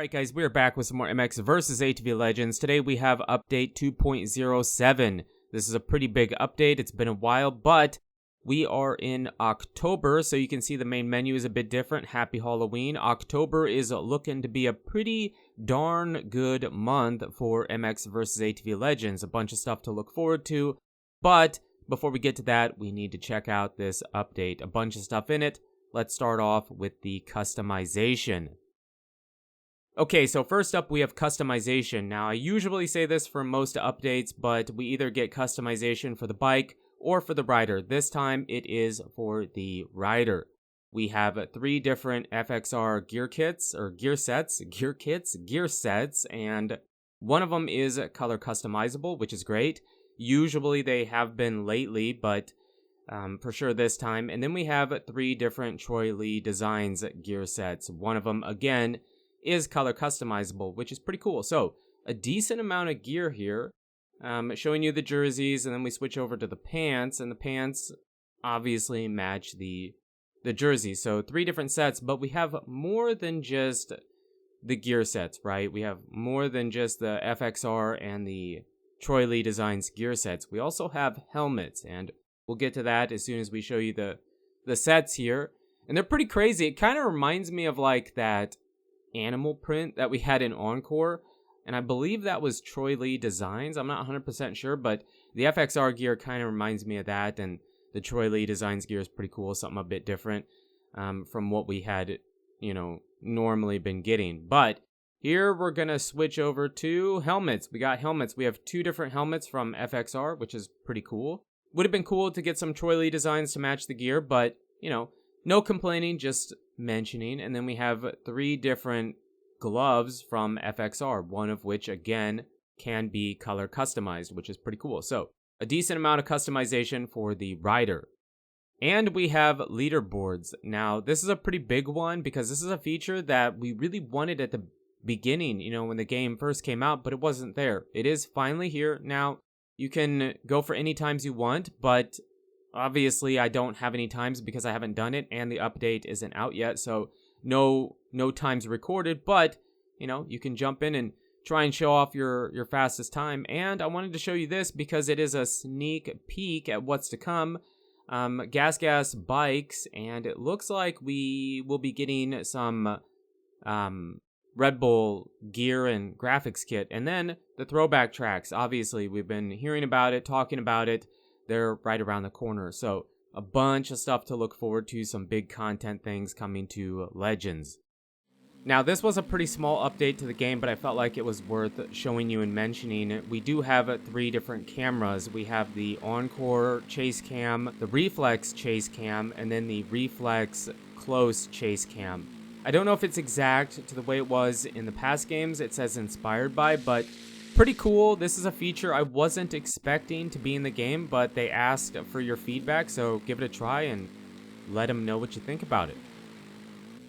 Alright guys, we're back with some more MX versus ATV Legends. Today we have update 2.07. This is a pretty big update. It's been a while, but we are in October, so you can see the main menu is a bit different. Happy Halloween. October is looking to be a pretty darn good month for MX versus ATV Legends. A bunch of stuff to look forward to, but before we get to that, we need to check out this update. A bunch of stuff in it. Let's start off with the customization. Okay, so first up we have customization. Now, I usually say this for most updates, but we either get customization for the bike or for the rider. This time it is for the rider. We have 3 different FXR gear kits, or gear sets, and one of them is color customizable, which is great. Usually they have been lately, but for sure this time. And then we have 3 different Troy Lee Designs gear sets. One of them, again, is color customizable, which is pretty cool. So a decent amount of gear here, showing you the jerseys, and then we switch over to the pants, and the pants obviously match the jerseys. So 3 different sets, but we have more than just the gear sets, right? We have more than just the FXR and the Troy Lee Designs gear sets. We also have helmets, and we'll get to that as soon as we show you the sets here. And they're pretty crazy. It kind of reminds me of like that animal print that we had in Encore, and I believe that was Troy Lee Designs. I'm not 100% sure, but the FXR gear kind of reminds me of that, and the Troy Lee Designs gear is pretty cool, something a bit different from what we had, normally been getting. But here we're gonna switch over to helmets. We got helmets. We have 2 different helmets from FXR, which is pretty cool. Would have been cool to get some Troy Lee Designs to match the gear, but no complaining, just mentioning. And then we have 3 different gloves from FXR, one of which again can be color customized, which is pretty cool. So a decent amount of customization for the rider. And we have leaderboards. Now this is a pretty big one because this is a feature that we really wanted at the beginning, when the game first came out, but it wasn't there. It is finally here. Now you can go for any times you want, but obviously, I don't have any times because I haven't done it, and the update isn't out yet, so no times recorded, but, you can jump in and try and show off your fastest time. And I wanted to show you this because it is a sneak peek at what's to come. GasGas bikes, and it looks like we will be getting some Red Bull gear and graphics kit, and then the throwback tracks. Obviously, we've been hearing about it, talking about it. They're right around the corner. So a bunch of stuff to look forward to, some big content things coming to Legends. Now this was a pretty small update to the game, but I felt like it was worth showing you and mentioning. We do have 3 different cameras. We have the Encore Chase Cam, the Reflex Chase Cam, and then the Reflex Close Chase Cam. I don't know if it's exact to the way it was in the past games. It says inspired by, but pretty cool. This is a feature I wasn't expecting to be in the game, but they asked for your feedback, so give it a try and let them know what you think about it.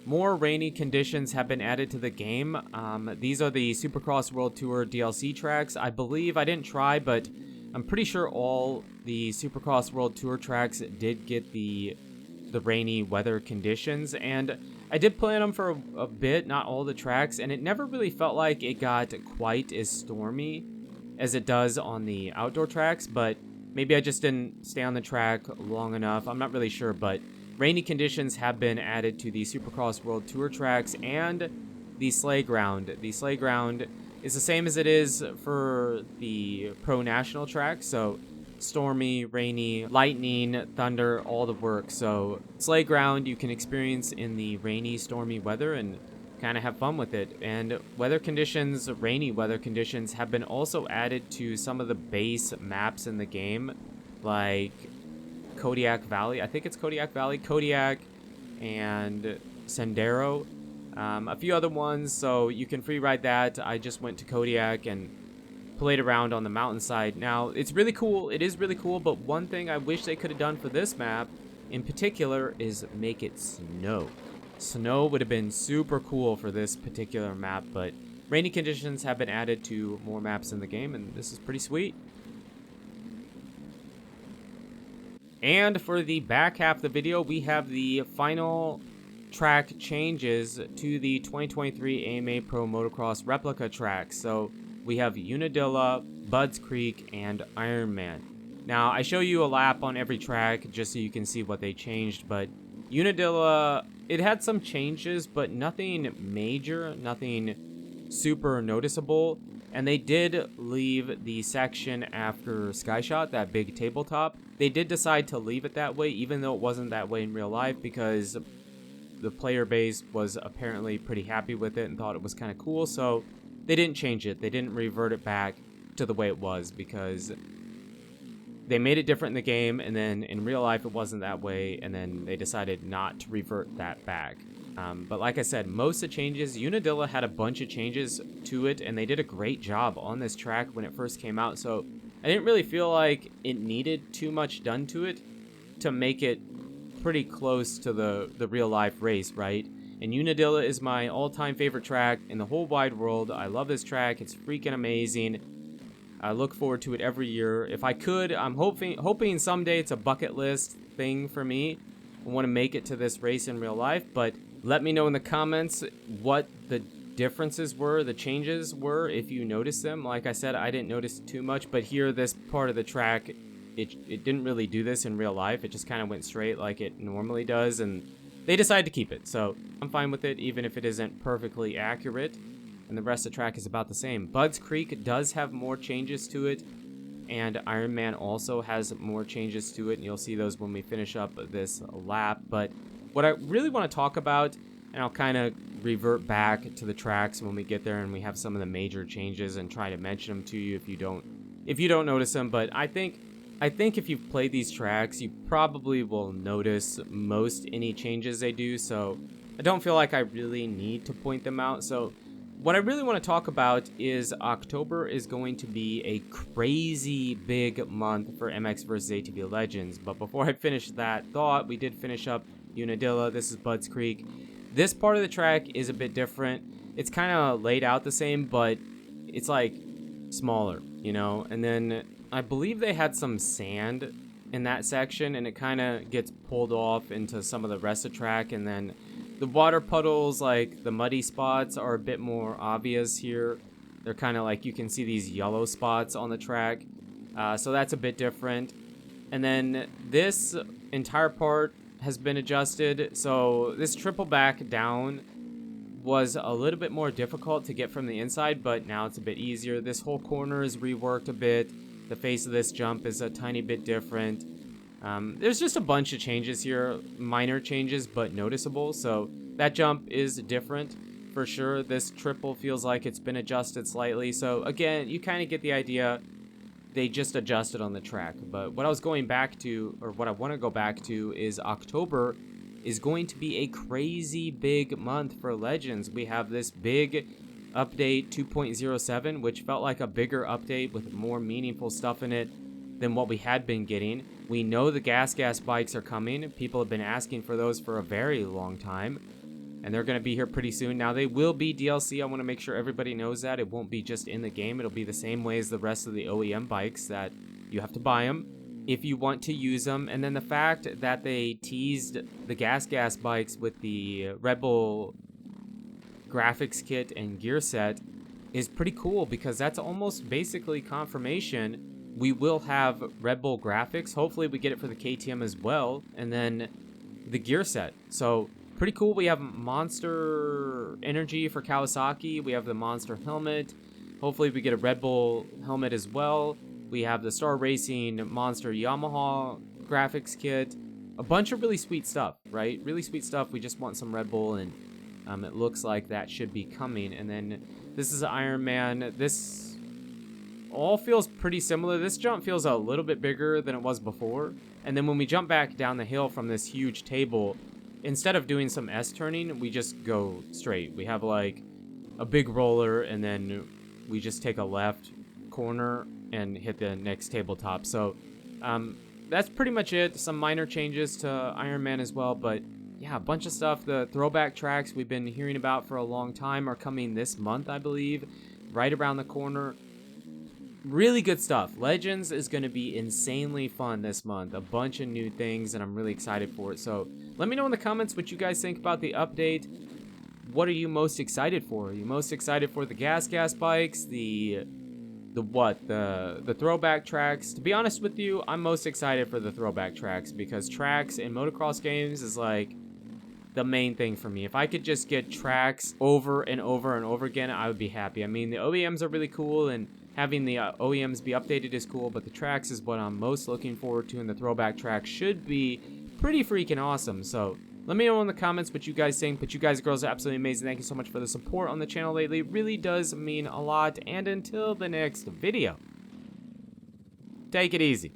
More rainy conditions have been added to the game. These are the Supercross World Tour DLC tracks. I believe, I didn't try, but I'm pretty sure all the Supercross World Tour tracks did get the rainy weather conditions, and I did play on them for a bit, not all the tracks, and it never really felt like it got quite as stormy as it does on the outdoor tracks, but maybe I just didn't stay on the track long enough. I'm not really sure, but rainy conditions have been added to the Supercross World Tour tracks and the Sleigh Ground. The Sleigh Ground is the same as it is for the Pro National track, so stormy, rainy, lightning, thunder, all the works. So Sleigh Ground you can experience in the rainy, stormy weather and kind of have fun with it. And weather conditions, rainy weather conditions, have been also added to some of the base maps in the game, like Kodiak Valley. I think it's Kodiak Valley, Kodiak, and Sendero. A few other ones, so you can free ride that. I just went to Kodiak and played around on the mountainside. Now, it's really cool. It is really cool, but one thing I wish they could have done for this map in particular is make it snow. Snow would have been super cool for this particular map, but rainy conditions have been added to more maps in the game, and this is pretty sweet. And for the back half of the video, we have the final track changes to the 2023 AMA Pro Motocross replica track. So we have Unadilla, Budds Creek, and Ironman. Now, I show you a lap on every track just so you can see what they changed, but Unadilla, it had some changes, but nothing major, nothing super noticeable. And they did leave the section after Skyshot, that big tabletop. They did decide to leave it that way, even though it wasn't that way in real life, because the player base was apparently pretty happy with it and thought it was kind of cool. So they didn't change it. They didn't revert it back to the way it was, because they made it different in the game, and then in real life it wasn't that way, and then they decided not to revert that back. But like I said, most of the changes, Unadilla had a bunch of changes to it, and they did a great job on this track when it first came out, so I didn't really feel like it needed too much done to it to make it pretty close to the real life race, right? And Unadilla is my all-time favorite track in the whole wide world. I love this track. It's freaking amazing. I look forward to it every year. If I could, I'm hoping someday it's a bucket list thing for me. I want to make it to this race in real life, but let me know in the comments what the differences were, the changes were, if you noticed them. Like I said, I didn't notice too much, but here, this part of the track, it didn't really do this in real life. It just kind of went straight like it normally does, and they decided to keep it. So I'm fine with it, even if it isn't perfectly accurate. And the rest of the track is about the same. Budds Creek does have more changes to it, and Ironman also has more changes to it, and you'll see those when we finish up this lap. But what I really want to talk about, and I'll kind of revert back to the tracks when we get there and we have some of the major changes and try to mention them to you if you don't notice them. But I think if you've played these tracks, you probably will notice most any changes they do, so I don't feel like I really need to point them out. So what I really want to talk about is October is going to be a crazy big month for MX vs. ATV Legends. But before I finish that thought, we did finish up Unadilla. This is Budds Creek. This part of the track is a bit different. It's kind of laid out the same, but it's like smaller, you know? And then I believe they had some sand in that section, and it kind of gets pulled off into some of the rest of the track, and then the water puddles, like the muddy spots, are a bit more obvious here. They're kind of like, you can see these yellow spots on the track. So that's a bit different. And then this entire part has been adjusted. So this triple back down was a little bit more difficult to get from the inside, but now it's a bit easier. This whole corner is reworked a bit. The face of this jump is a tiny bit different. There's just a bunch of changes here, minor changes, but noticeable. So that jump is different for sure. This triple feels like it's been adjusted slightly. So again, you kind of get the idea. They just adjusted on the track. But what I was going back to, or what I want to go back to, is October is going to be a crazy big month for Legends. We have this big update 2.07, which felt like a bigger update with more meaningful stuff in it than what we had been getting. We know the GasGas bikes are coming. People have been asking for those for a very long time, and they're going to be here pretty soon. Now, they will be DLC. I want to make sure everybody knows that. It won't be just in the game. It'll be the same way as the rest of the OEM bikes, that you have to buy them if you want to use them. And then the fact that they teased the GasGas bikes with the Red Bull graphics kit and gear set is pretty cool, because that's almost basically confirmation we will have Red Bull graphics. Hopefully we get it for the KTM as well, and then the gear set. So pretty cool. We have Monster Energy for Kawasaki. We have the Monster helmet. Hopefully we get a Red Bull helmet as well. We have the Star Racing Monster Yamaha graphics kit. A bunch of really sweet stuff, right? Really sweet stuff. We just want some Red Bull, and it looks like that should be coming. And then this is Iron Man. This all feels pretty similar. This jump feels a little bit bigger than it was before. And then when we jump back down the hill from this huge table, instead of doing some S-turning, we just go straight. We have like a big roller, and then we just take a left corner and hit the next tabletop. So that's pretty much it. Some minor changes to Iron Man as well, but yeah, a bunch of stuff. The throwback tracks we've been hearing about for a long time are coming this month, I believe, right around the corner. Really good stuff. Legends is going to be insanely fun this month. A bunch of new things, and I'm really excited for it. So let me know in the comments what you guys think about the update. What are you most excited for? Are you most excited for the GasGas bikes, the throwback tracks? To be honest with you, I'm most excited for the throwback tracks, because tracks in motocross games is like the main thing for me. If I could just get tracks over and over and over again, I would be happy. I mean, the OEMs are really cool, and having the OEMs be updated is cool, but the tracks is what I'm most looking forward to, and the throwback tracks should be pretty freaking awesome. So let me know in the comments what you guys think. But you guys and girls are absolutely amazing. Thank you so much for the support on the channel lately. It really does mean a lot. And until the next video, take it easy.